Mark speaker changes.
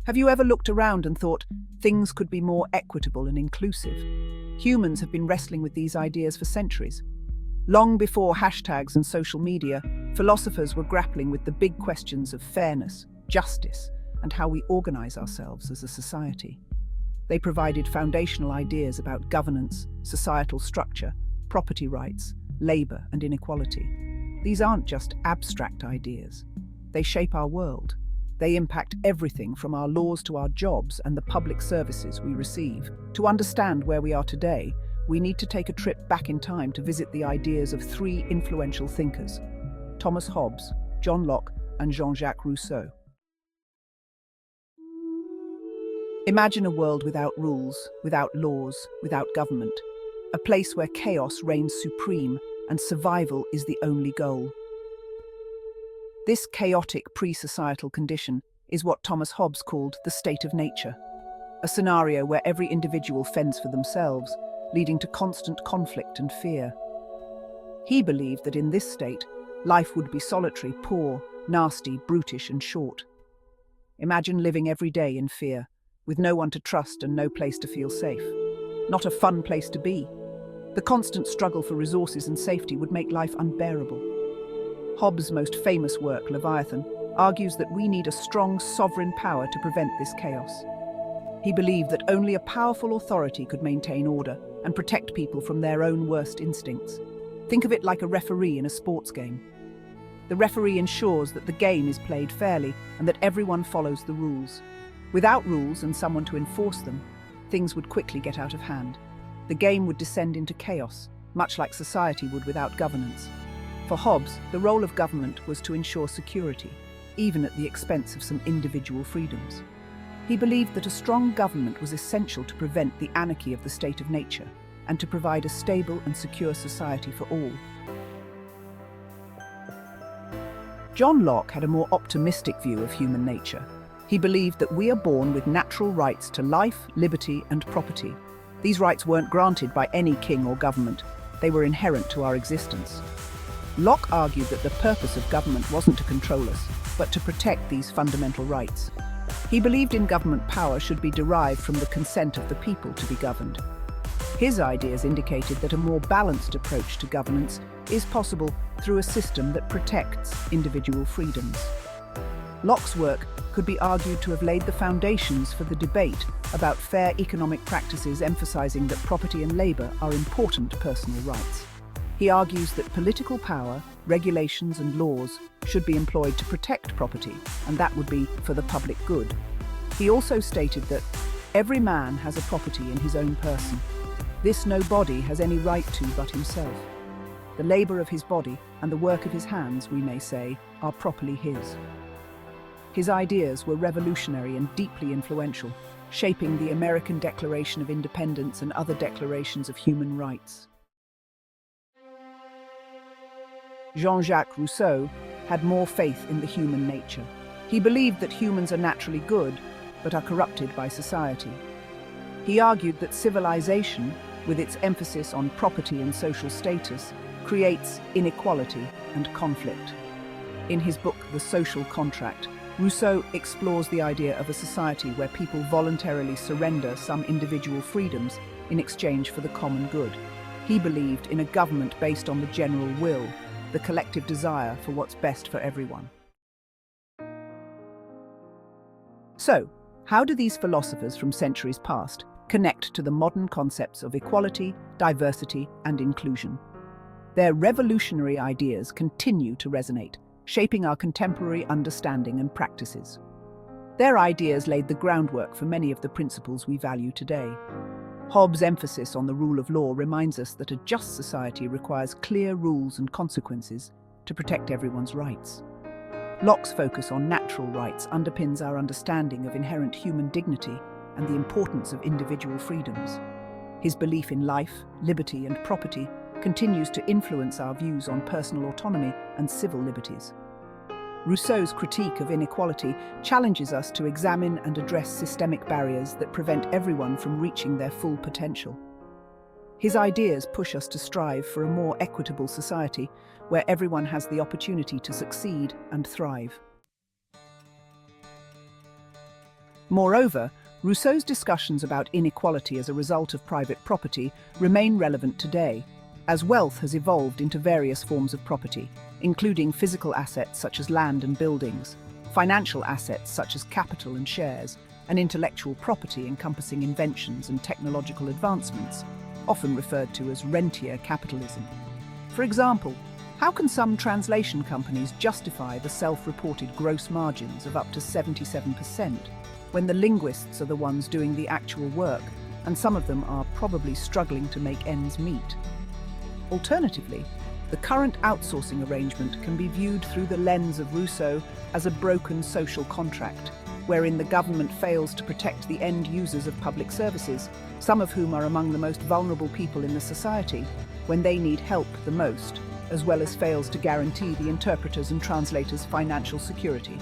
Speaker 1: Have you ever looked around and thought things could be more equitable and inclusive? Humans have been wrestling with these ideas for centuries. Long before hashtags and social media, philosophers were grappling with the big questions of fairness, justice, and how we organize ourselves as a society. They provided foundational ideas about governance, societal structure, property rights, labor, and inequality. These aren't just abstract ideas. They shape our world. They impact everything from our laws to our jobs and the public services we receive. To understand where we are today, we need to take a trip back in time to visit the ideas of three influential thinkers: Thomas Hobbes, John Locke, and Jean-Jacques Rousseau. Imagine a world without rules, without laws, without government. A place where chaos reigns supreme and survival is the only goal. This chaotic pre-societal condition is what Thomas Hobbes called the state of nature, a scenario where every individual fends for themselves, leading to constant conflict and fear. He believed that in this state, life would be solitary, poor, nasty, brutish, and short. Imagine living every day in fear, with no one to trust and no place to feel safe. Not a fun place to be. The constant struggle for resources and safety would make life unbearable. Hobbes' most famous work, Leviathan, argues that we need a strong sovereign power to prevent this chaos. He believed that only a powerful authority could maintain order and protect people from their own worst instincts. Think of it like a referee in a sports game. The referee ensures that the game is played fairly and that everyone follows the rules. Without rules and someone to enforce them, things would quickly get out of hand. The game would descend into chaos, much like society would without governance. For Hobbes, the role of government was to ensure security, even at the expense of some individual freedoms. He believed that a strong government was essential to prevent the anarchy of the state of nature and to provide a stable and secure society for all. John Locke had a more optimistic view of human nature. He believed that we are born with natural rights to life, liberty, and property. These rights weren't granted by any king or government. They were inherent to our existence. Locke argued that the purpose of government wasn't to control us, but to protect these fundamental rights. He believed in government power should be derived from the consent of the people to be governed. His ideas indicated that a more balanced approach to governance is possible through a system that protects individual freedoms. Locke's work could be argued to have laid the foundations for the debate about fair economic practices, emphasizing that property and labor are important personal rights. He argues that political power, regulations and laws should be employed to protect property, and that would be for the public good. He also stated that every man has a property in his own person. This no body has any right to but himself. The labor of his body and the work of his hands, we may say, are properly his. His ideas were revolutionary and deeply influential, shaping the American Declaration of Independence and other declarations of human rights. Jean-Jacques Rousseau had more faith in the human nature. He believed that humans are naturally good, but are corrupted by society. He argued that civilization, with its emphasis on property and social status, creates inequality and conflict. In his book, The Social Contract, Rousseau explores the idea of a society where people voluntarily surrender some individual freedoms in exchange for the common good. He believed in a government based on the general will, the collective desire for what's best for everyone. So, how do these philosophers from centuries past connect to the modern concepts of equality, diversity, and inclusion? Their revolutionary ideas continue to resonate, shaping our contemporary understanding and practices. Their ideas laid the groundwork for many of the principles we value today. Hobbes' emphasis on the rule of law reminds us that a just society requires clear rules and consequences to protect everyone's rights. Locke's focus on natural rights underpins our understanding of inherent human dignity and the importance of individual freedoms. His belief in life, liberty, and property continues to influence our views on personal autonomy and civil liberties. Rousseau's critique of inequality challenges us to examine and address systemic barriers that prevent everyone from reaching their full potential. His ideas push us to strive for a more equitable society where everyone has the opportunity to succeed and thrive. Moreover, Rousseau's discussions about inequality as a result of private property remain relevant today, as wealth has evolved into various forms of property, including physical assets such as land and buildings, financial assets such as capital and shares, and intellectual property encompassing inventions and technological advancements, often referred to as rentier capitalism. For example, how can some translation companies justify the self-reported gross margins of up to 77% when the linguists are the ones doing the actual work, and some of them are probably struggling to make ends meet? Alternatively, the current outsourcing arrangement can be viewed through the lens of Rousseau as a broken social contract, wherein the government fails to protect the end users of public services, some of whom are among the most vulnerable people in the society, when they need help the most, as well as fails to guarantee the interpreters and translators' financial security.